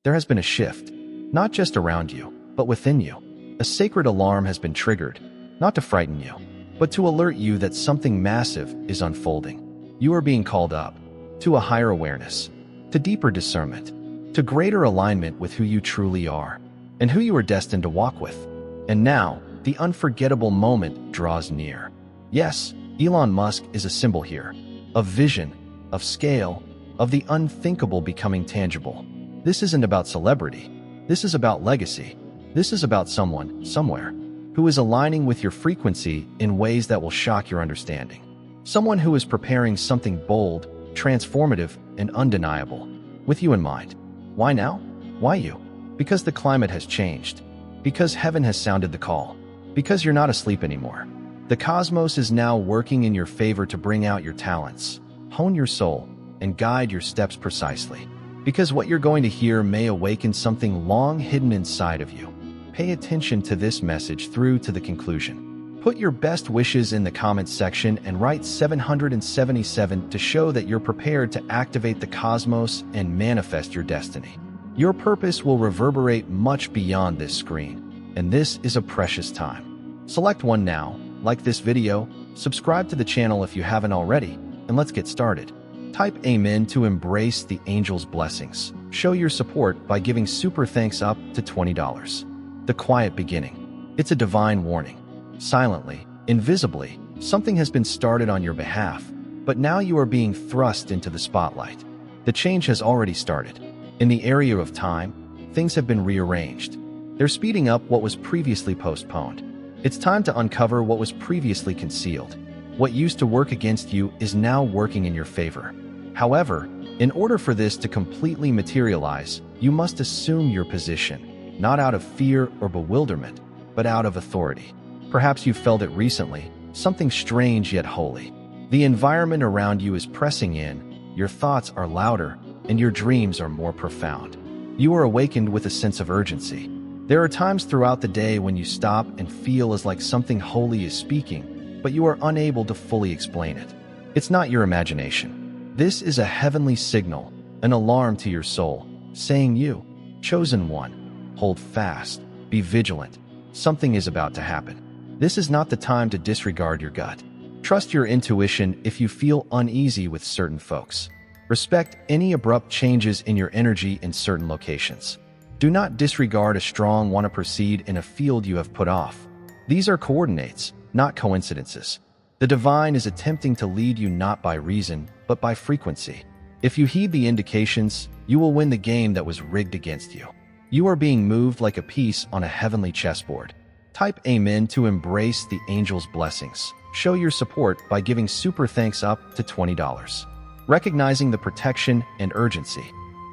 There has been a shift, not just around you, but within you. A sacred alarm has been triggered, not to frighten you, but to alert you that something massive is unfolding. You are being called up to a higher awareness, to deeper discernment, to greater alignment with who you truly are and who you are destined to walk with. And now, the unforgettable moment draws near. Yes, Elon Musk is a symbol here, of vision, of scale, of the unthinkable becoming tangible. This isn't about celebrity. This is about legacy. This is about someone, somewhere, who is aligning with your frequency in ways that will shock your understanding. Someone who is preparing something bold, transformative, and undeniable, with you in mind. Why now? Why you? Because the climate has changed. Because heaven has sounded the call. Because you're not asleep anymore. The cosmos is now working in your favor to bring out your talents, hone your soul, and guide your steps precisely. Because what you're going to hear may awaken something long hidden inside of you. Pay attention to this message through to the conclusion. Put your best wishes in the comments section and write 777 to show that you're prepared to activate the cosmos and manifest your destiny. Your purpose will reverberate much beyond this screen, and this is a precious time. Select one now, like this video, subscribe to the channel if you haven't already, and let's get started. Type Amen to embrace the angel's blessings. Show your support by giving super thanks up to $20. The quiet beginning. It's a divine warning. Silently, invisibly, something has been started on your behalf, but now you are being thrust into the spotlight. The change has already started. In the area of time, things have been rearranged. They're speeding up what was previously postponed. It's time to uncover what was previously concealed. What used to work against you is now working in your favor. However, in order for this to completely materialize, you must assume your position, not out of fear or bewilderment, but out of authority. Perhaps you felt it recently, something strange yet holy. The environment around you is pressing in, your thoughts are louder, and your dreams are more profound. You are awakened with a sense of urgency. There are times throughout the day when you stop and feel as like something holy is speaking, but you are unable to fully explain it. It's not your imagination. This is a heavenly signal, an alarm to your soul, saying you, chosen one, hold fast, be vigilant. Something is about to happen. This is not the time to disregard your gut. Trust your intuition if you feel uneasy with certain folks. Respect any abrupt changes in your energy in certain locations. Do not disregard a strong want to proceed in a field you have put off. These are coordinates, not coincidences. The divine is attempting to lead you not by reason, but by frequency. If you heed the indications, you will win the game that was rigged against you. You are being moved like a piece on a heavenly chessboard. Type Amen to embrace the angel's blessings. Show your support by giving super thanks up to $20. Recognizing the protection and urgency.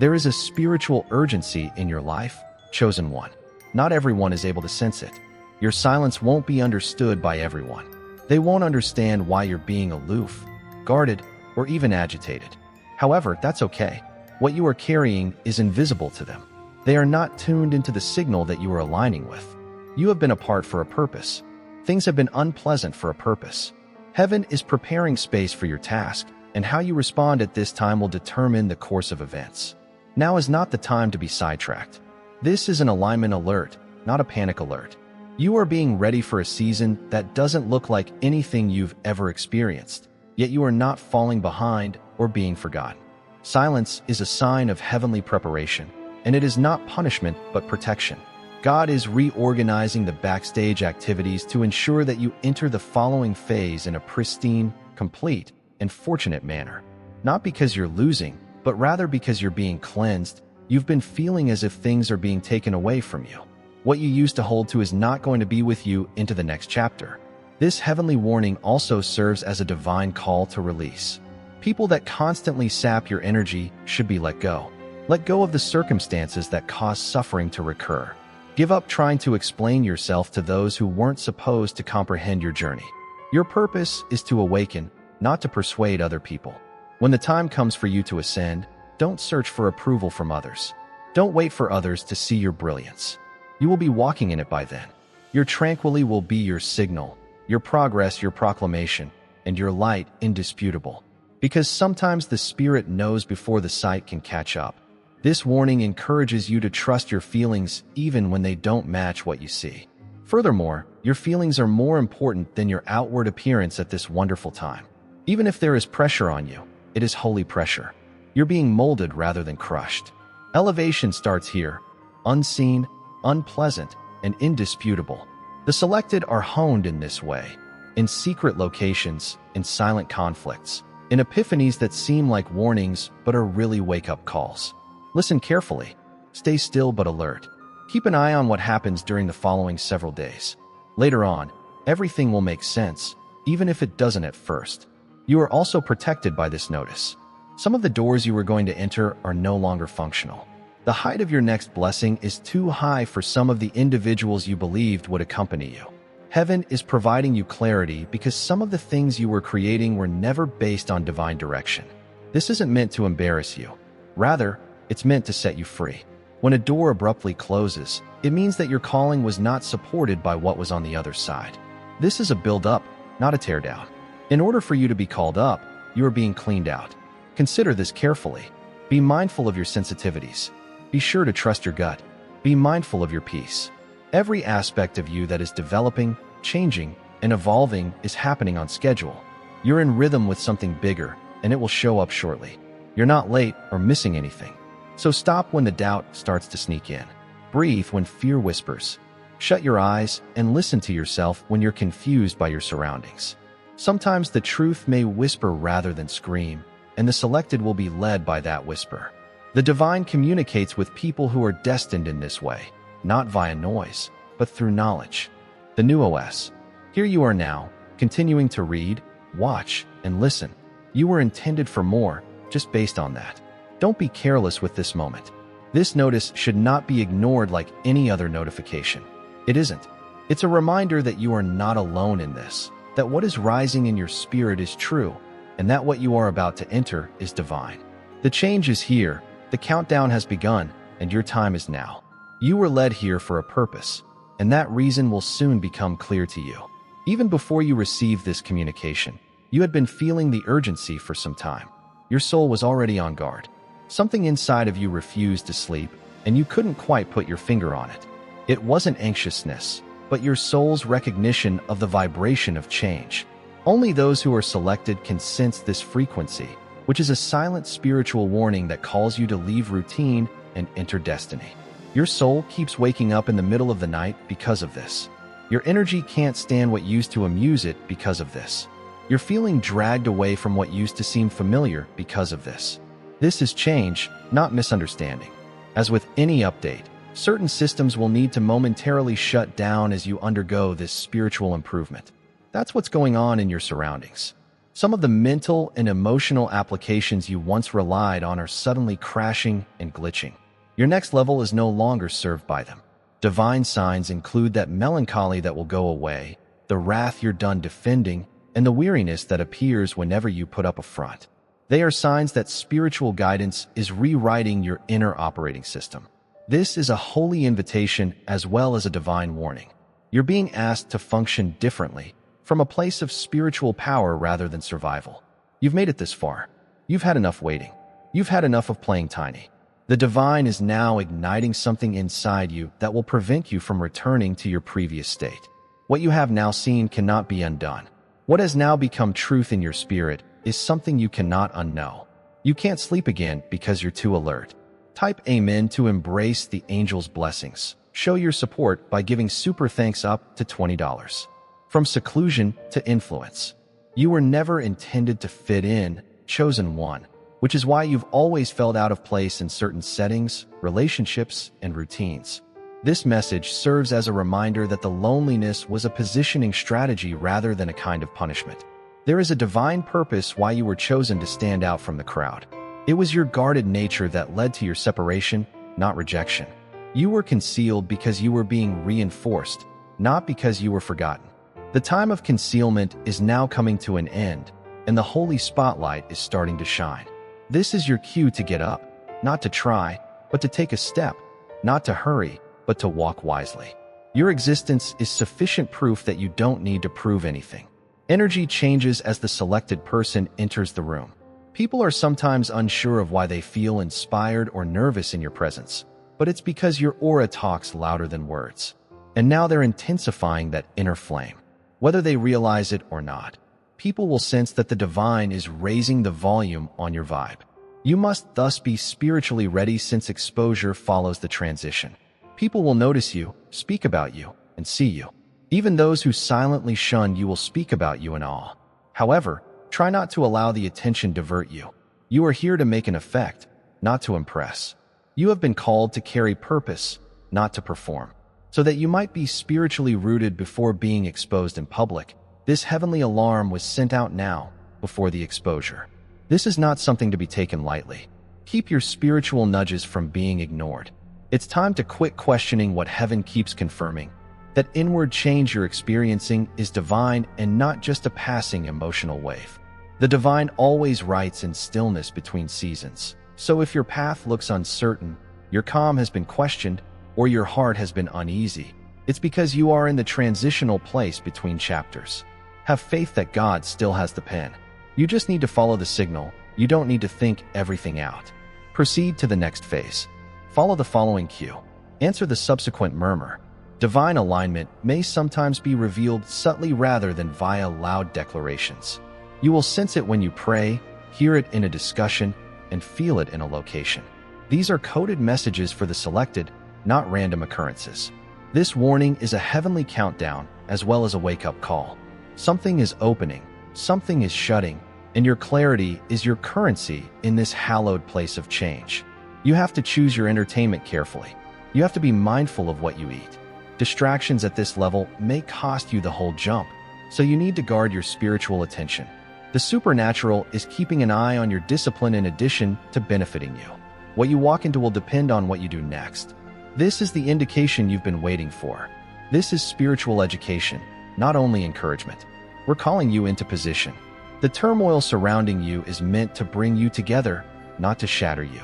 There is a spiritual urgency in your life, chosen one. Not everyone is able to sense it. Your silence won't be understood by everyone. They won't understand why you're being aloof, guarded, or even agitated. However, that's okay. What you are carrying is invisible to them. They are not tuned into the signal that you are aligning with. You have been apart for a purpose. Things have been unpleasant for a purpose. Heaven is preparing space for your task, and how you respond at this time will determine the course of events. Now is not the time to be sidetracked. This is an alignment alert, not a panic alert. You are being ready for a season that doesn't look like anything you've ever experienced, yet you are not falling behind or being forgotten. Silence is a sign of heavenly preparation, and it is not punishment but protection. God is reorganizing the backstage activities to ensure that you enter the following phase in a pristine, complete, and fortunate manner. Not because you're losing, but rather because you're being cleansed. You've been feeling as if things are being taken away from you. What you used to hold to is not going to be with you into the next chapter. This heavenly warning also serves as a divine call to release. People that constantly sap your energy should be let go. Let go of the circumstances that cause suffering to recur. Give up trying to explain yourself to those who weren't supposed to comprehend your journey. Your purpose is to awaken, not to persuade other people. When the time comes for you to ascend, don't search for approval from others. Don't wait for others to see your brilliance. You will be walking in it by then. Your tranquility will be your signal, your progress your proclamation, and your light indisputable. Because sometimes the spirit knows before the sight can catch up. This warning encourages you to trust your feelings even when they don't match what you see. Furthermore, your feelings are more important than your outward appearance at this wonderful time. Even if there is pressure on you, it is holy pressure. You're being molded rather than crushed. Elevation starts here, unseen, unpleasant, and indisputable. The selected are honed in this way, in secret locations, in silent conflicts, in epiphanies that seem like warnings but are really wake-up calls. Listen carefully. Stay still but alert. Keep an eye on what happens during the following several days. Later on, everything will make sense, even if it doesn't at first. You are also protected by this notice. Some of the doors you were going to enter are no longer functional. The height of your next blessing is too high for some of the individuals you believed would accompany you. Heaven is providing you clarity because some of the things you were creating were never based on divine direction. This isn't meant to embarrass you. Rather, it's meant to set you free. When a door abruptly closes, it means that your calling was not supported by what was on the other side. This is a build-up, not a tear-down. In order for you to be called up, you are being cleaned out. Consider this carefully. Be mindful of your sensitivities. Be sure to trust your gut. Be mindful of your peace. Every aspect of you that is developing, changing, and evolving is happening on schedule. You're in rhythm with something bigger, and it will show up shortly. You're not late or missing anything. So stop when the doubt starts to sneak in. Breathe when fear whispers. Shut your eyes and listen to yourself when you're confused by your surroundings. Sometimes the truth may whisper rather than scream, and the selected will be led by that whisper. The divine communicates with people who are destined in this way, not via noise, but through knowledge. The new OS. Here you are now, continuing to read, watch, and listen. You were intended for more, just based on that. Don't be careless with this moment. This notice should not be ignored like any other notification. It isn't. It's a reminder that you are not alone in this, that what is rising in your spirit is true, and that what you are about to enter is divine. The change is here, the countdown has begun, and your time is now. You were led here for a purpose, and that reason will soon become clear to you. Even before you received this communication, you had been feeling the urgency for some time. Your soul was already on guard. Something inside of you refused to sleep, and you couldn't quite put your finger on it. It wasn't anxiousness, but your soul's recognition of the vibration of change. Only those who are selected can sense this frequency, which is a silent spiritual warning that calls you to leave routine and enter destiny. Your soul keeps waking up in the middle of the night because of this. Your energy can't stand what used to amuse it because of this. You're feeling dragged away from what used to seem familiar because of this. This is change, not misunderstanding. As with any update, certain systems will need to momentarily shut down as you undergo this spiritual improvement. That's what's going on in your surroundings. Some of the mental and emotional applications you once relied on are suddenly crashing and glitching. Your next level is no longer served by them. Divine signs include that melancholy that will go away, the wrath you're done defending, and the weariness that appears whenever you put up a front. They are signs that spiritual guidance is rewriting your inner operating system. This is a holy invitation as well as a divine warning. You're being asked to function differently, from a place of spiritual power rather than survival. You've made it this far. You've had enough waiting. You've had enough of playing tiny. The divine is now igniting something inside you that will prevent you from returning to your previous state. What you have now seen cannot be undone. What has now become truth in your spirit is something you cannot unknow. You can't sleep again because you're too alert. Type Amen to embrace the angel's blessings. Show your support by giving super thanks up to $20. From seclusion to influence. You were never intended to fit in, chosen one, which is why you've always felt out of place in certain settings, relationships, and routines. This message serves as a reminder that the loneliness was a positioning strategy rather than a kind of punishment. There is a divine purpose why you were chosen to stand out from the crowd. It was your guarded nature that led to your separation, not rejection. You were concealed because you were being reinforced, not because you were forgotten. The time of concealment is now coming to an end, and the holy spotlight is starting to shine. This is your cue to get up, not to try, but to take a step, not to hurry, but to walk wisely. Your existence is sufficient proof that you don't need to prove anything. Energy changes as the selected person enters the room. People are sometimes unsure of why they feel inspired or nervous in your presence, but it's because your aura talks louder than words. And now they're intensifying that inner flame. Whether they realize it or not, people will sense that the divine is raising the volume on your vibe. You must thus be spiritually ready, since exposure follows the transition. People will notice you, speak about you, and see you. Even those who silently shun you will speak about you in awe. However, try not to allow the attention divert you. You are here to make an effect, not to impress. You have been called to carry purpose, not to perform. So that you might be spiritually rooted before being exposed in public, this heavenly alarm was sent out now, before the exposure. This is not something to be taken lightly. Keep your spiritual nudges from being ignored. It's time to quit questioning what heaven keeps confirming. That inward change you're experiencing is divine and not just a passing emotional wave. The divine always writes in stillness between seasons. So if your path looks uncertain, your calm has been questioned, or your heart has been uneasy, it's because you are in the transitional place between chapters. Have faith that God still has the pen. You just need to follow the signal. You don't need to think everything out. Proceed to the next phase. Follow the following cue. Answer the subsequent murmur. Divine alignment may sometimes be revealed subtly rather than via loud declarations. You will sense it when you pray, hear it in a discussion, and feel it in a location. These are coded messages for the selected, not random occurrences. This warning is a heavenly countdown as well as a wake-up call. Something is opening, something is shutting, and your clarity is your currency in this hallowed place of change. You have to choose your entertainment carefully. You have to be mindful of what you eat. Distractions at this level may cost you the whole jump, so you need to guard your spiritual attention. The supernatural is keeping an eye on your discipline in addition to benefiting you. What you walk into will depend on what you do next. This is the indication you've been waiting for. This is spiritual education, not only encouragement. We're calling you into position. The turmoil surrounding you is meant to bring you together, not to shatter you.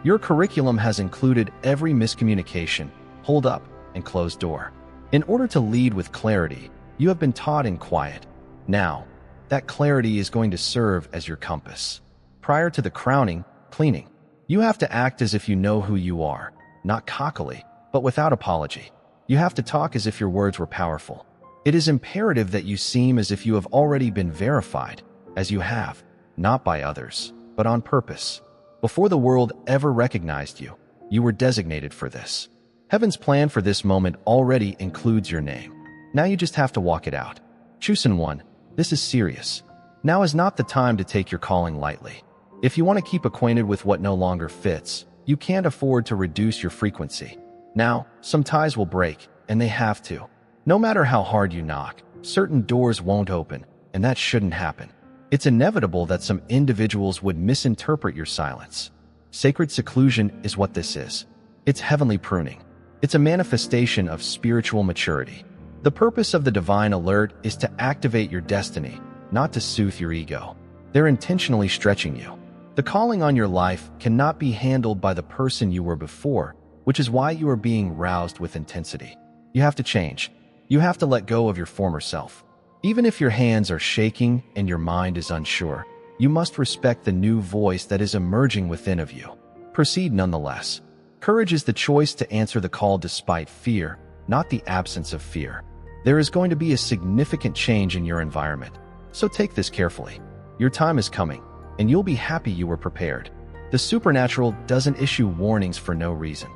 Your curriculum has included every miscommunication, hold up, and closed door. In order to lead with clarity, you have been taught in quiet. Now, that clarity is going to serve as your compass. Prior to the crowning, cleaning, you have to act as if you know who you are, not cockily, but without apology. You have to talk as if your words were powerful. It is imperative that you seem as if you have already been verified, as you have, not by others, but on purpose. Before the world ever recognized you, you were designated for this. Heaven's plan for this moment already includes your name. Now you just have to walk it out. Chosen one, this is serious. Now is not the time to take your calling lightly. If you want to keep acquainted with what no longer fits, you can't afford to reduce your frequency. Now, some ties will break, and they have to. No matter how hard you knock, certain doors won't open, and that shouldn't happen. It's inevitable that some individuals would misinterpret your silence. Sacred seclusion is what this is. It's heavenly pruning. It's a manifestation of spiritual maturity. The purpose of the divine alert is to activate your destiny, not to soothe your ego. They're intentionally stretching you. The calling on your life cannot be handled by the person you were before, which is why you are being roused with intensity. You have to change. You have to let go of your former self. Even if your hands are shaking and your mind is unsure, you must respect the new voice that is emerging within of you. Proceed nonetheless. Courage is the choice to answer the call despite fear, not the absence of fear. There is going to be a significant change in your environment, so take this carefully. Your time is coming, and you'll be happy you were prepared. The supernatural doesn't issue warnings for no reason.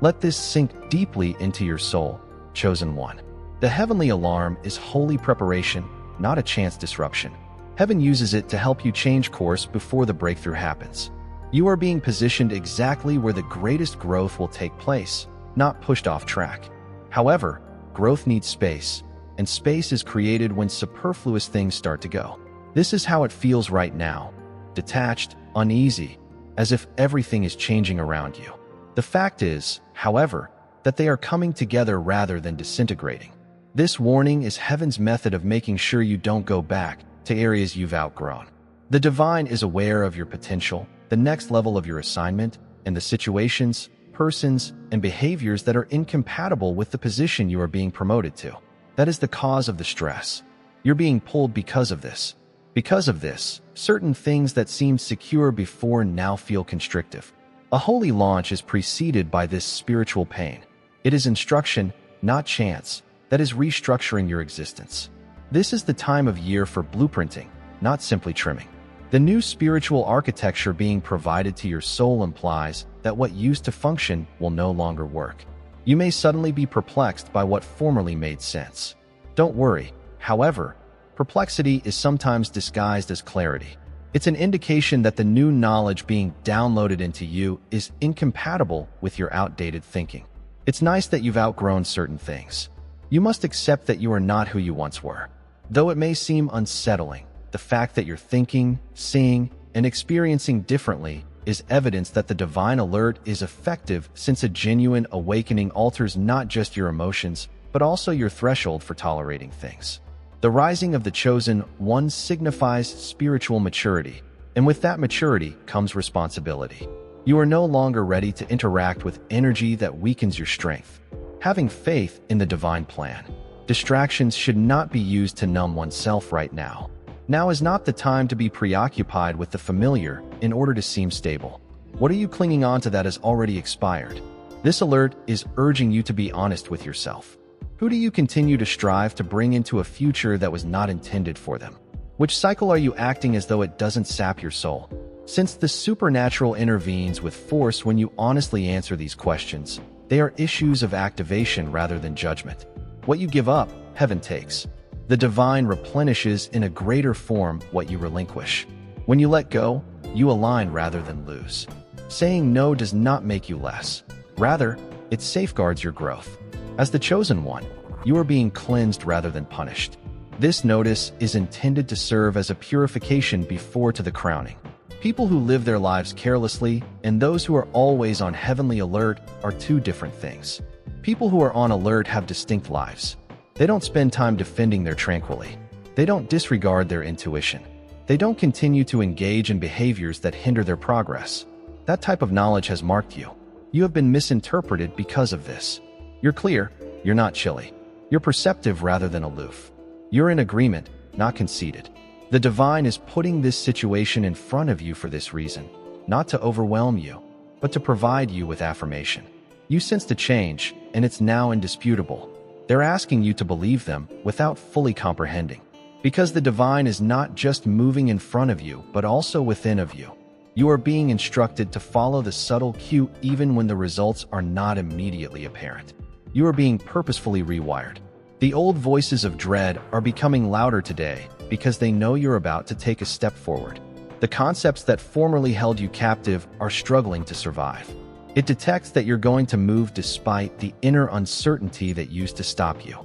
Let this sink deeply into your soul, chosen one. The heavenly alarm is holy preparation, not a chance disruption. Heaven uses it to help you change course before the breakthrough happens. You are being positioned exactly where the greatest growth will take place, not pushed off track. However, growth needs space, and space is created when superfluous things start to go. This is how it feels right now, detached, uneasy, as if everything is changing around you. The fact is, however, that they are coming together rather than disintegrating. This warning is heaven's method of making sure you don't go back to areas you've outgrown. The divine is aware of your potential, the next level of your assignment, and the situations, persons, and behaviors that are incompatible with the position you are being promoted to. That is the cause of the stress. You're being pulled because of this. Because of this, certain things that seemed secure before now feel constrictive. A holy launch is preceded by this spiritual pain. It is instruction, not chance, that is restructuring your existence. This is the time of year for blueprinting, not simply trimming. The new spiritual architecture being provided to your soul implies that what used to function will no longer work. You may suddenly be perplexed by what formerly made sense. Don't worry, however, perplexity is sometimes disguised as clarity. It's an indication that the new knowledge being downloaded into you is incompatible with your outdated thinking. It's nice that you've outgrown certain things. You must accept that you are not who you once were. Though it may seem unsettling, the fact that you're thinking, seeing, and experiencing differently is evidence that the divine alert is effective, since a genuine awakening alters not just your emotions, but also your threshold for tolerating things. The rising of the chosen one signifies spiritual maturity, and with that maturity comes responsibility. You are no longer ready to interact with energy that weakens your strength. Having faith in the divine plan. Distractions should not be used to numb oneself right now. Now is not the time to be preoccupied with the familiar in order to seem stable. What are you clinging on to that has already expired? This alert is urging you to be honest with yourself. Who do you continue to strive to bring into a future that was not intended for them? Which cycle are you acting as though it doesn't sap your soul? Since the supernatural intervenes with force when you honestly answer these questions, they are issues of activation rather than judgment. What you give up, heaven takes. The divine replenishes in a greater form what you relinquish. When you let go, you align rather than lose. Saying no does not make you less. Rather, it safeguards your growth. As the chosen one, you are being cleansed rather than punished. This notice is intended to serve as a purification before to the crowning. People who live their lives carelessly and those who are always on heavenly alert are two different things. People who are on alert have distinct lives. They don't spend time defending their tranquility. They don't disregard their intuition. They don't continue to engage in behaviors that hinder their progress. That type of knowledge has marked you. You have been misinterpreted because of this. You're clear, you're not chilly. You're perceptive rather than aloof. You're in agreement, not conceited. The divine is putting this situation in front of you for this reason, not to overwhelm you, but to provide you with affirmation. You sensed a change, and it's now indisputable. They're asking you to believe them without fully comprehending. Because the divine is not just moving in front of you, but also within of you. You are being instructed to follow the subtle cue even when the results are not immediately apparent. You are being purposefully rewired. The old voices of dread are becoming louder today because they know you're about to take a step forward. The concepts that formerly held you captive are struggling to survive. It detects that you're going to move despite the inner uncertainty that used to stop you.